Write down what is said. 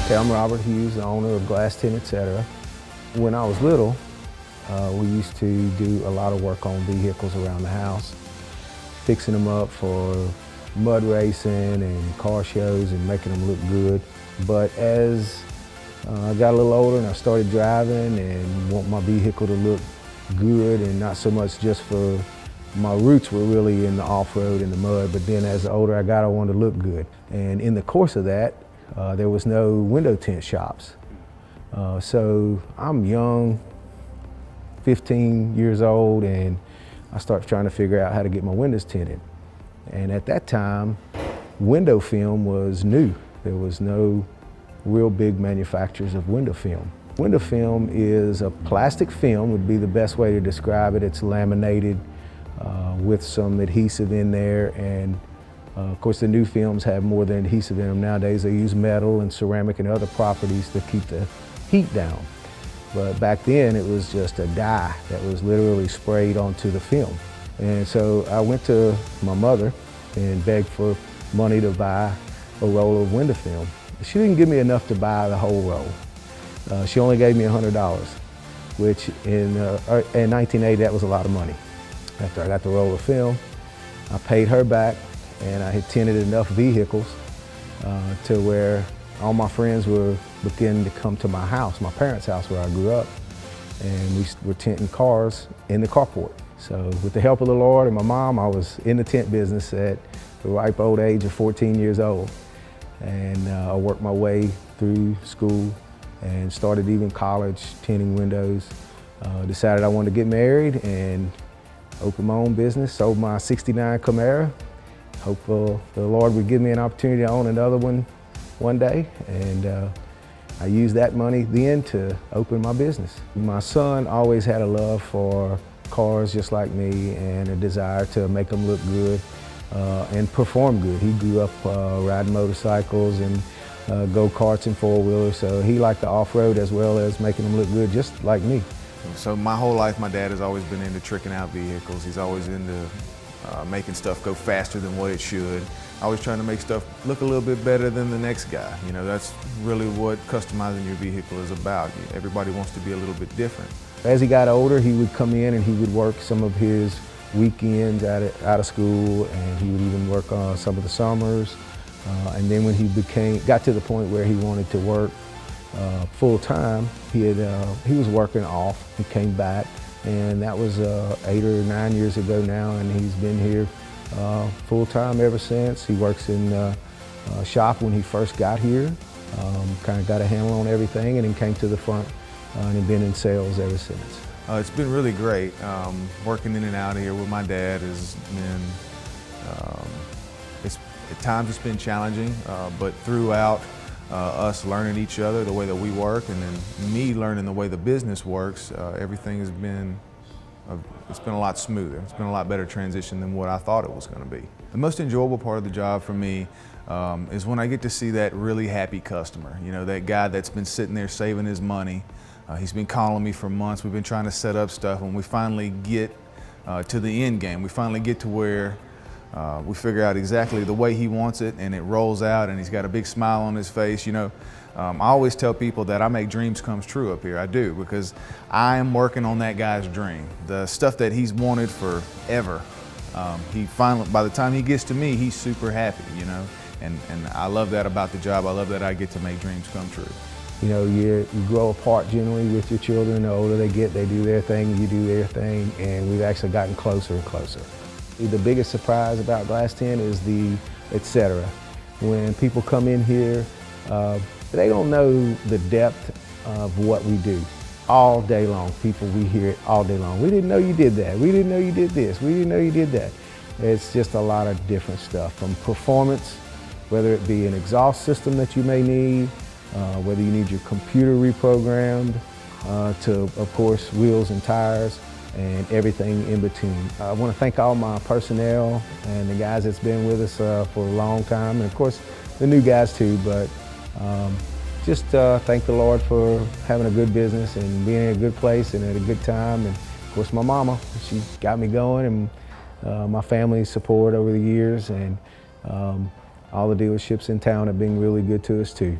Okay, I'm Robert Hughes, the owner of Glass Tint Etc. When I was little, we used to do a lot of work on vehicles around the house, fixing them up for mud racing and car shows and making them look good. But as I got a little older and I started driving and want my vehicle to look good and not so much just for my roots were really in the off-road and the mud, but then as the older I got, I wanted to look good. And in the course of that, there was no window tint shops. So I'm young, 15 years old, and I started trying to figure out how to get my windows tinted. And at that time, window film was new. There was no real big manufacturers of window film. Window film is a plastic film, would be the best way to describe it. It's laminated with some adhesive in there, and of course the new films have more than adhesive in them. Nowadays they use metal and ceramic and other properties to keep the heat down. But back then it was just a dye that was literally sprayed onto the film. And so I went to my mother and begged for money to buy a roll of window film. She didn't give me enough to buy the whole roll. She only gave me $100, which in 1980 that was a lot of money. After I got the roll of film, I paid her back, and I had tinted enough vehicles to where all my friends were beginning to come to my house, my parents' house where I grew up, and we were tinting cars in the carport. So with the help of the Lord and my mom, I was in the tint business at the ripe old age of 14 years old. And I worked my way through school and started even college tinting windows. Decided I wanted to get married and open my own business, sold my '69 Camaro. Hope the Lord would give me an opportunity to own another one day. And I used that money then to open my business. My son always had a love for cars just like me and a desire to make them look good and perform good. He grew up riding motorcycles and go-karts and four-wheelers, so he liked the off-road as well as making them look good just like me. So my whole life, my dad has always been into tricking out vehicles. He's always into making stuff go faster than what it should. Always trying to make stuff look a little bit better than the next guy. You know, that's really what customizing your vehicle is about. Everybody wants to be a little bit different. As he got older, he would come in and he would work some of his weekends out of school, and he would even work on some of the summers. And then when he got to the point where he wanted to work full time, he was working off. He came back, and that was 8 or 9 years ago now, and he's been here full time ever since. He works in a shop when he first got here, kind of got a handle on everything, and then came to the front and has been in sales ever since. It's been really great. Working in and out of here with my dad has been, at times it's been challenging, but throughout us learning each other, the way that we work, and then me learning the way the business works, everything has been, it's been a lot smoother. It's been a lot better transition than what I thought it was going to be. The most enjoyable part of the job for me is when I get to see that really happy customer. You know, that guy that's been sitting there saving his money. He's been calling me for months. We've been trying to set up stuff. When we finally get to the end game, we finally get to where we figure out exactly the way he wants it, and it rolls out, and he's got a big smile on his face. You know, I always tell people that I make dreams come true up here. I do, because I am working on that guy's dream. The stuff that he's wanted forever. He finally, by the time he gets to me, he's super happy, you know, and I love that about the job. I love that I get to make dreams come true. You know, you grow apart generally with your children. The older they get, they do their thing, you do their thing, and we've actually gotten closer and closer. The biggest surprise about Glass Tint is the etc. When people come in here, they don't know the depth of what we do. All day long, we hear it all day long. We didn't know you did that. We didn't know you did this. We didn't know you did that. It's just a lot of different stuff, from performance, whether it be an exhaust system that you may need, whether you need your computer reprogrammed, to, of course, wheels and tires, and everything in between. I want to thank all my personnel and the guys that's been with us for a long time, and of course the new guys too, but just thank the Lord for having a good business and being in a good place and at a good time. And of course my mama, she got me going, and my family's support over the years, and all the dealerships in town have been really good to us too.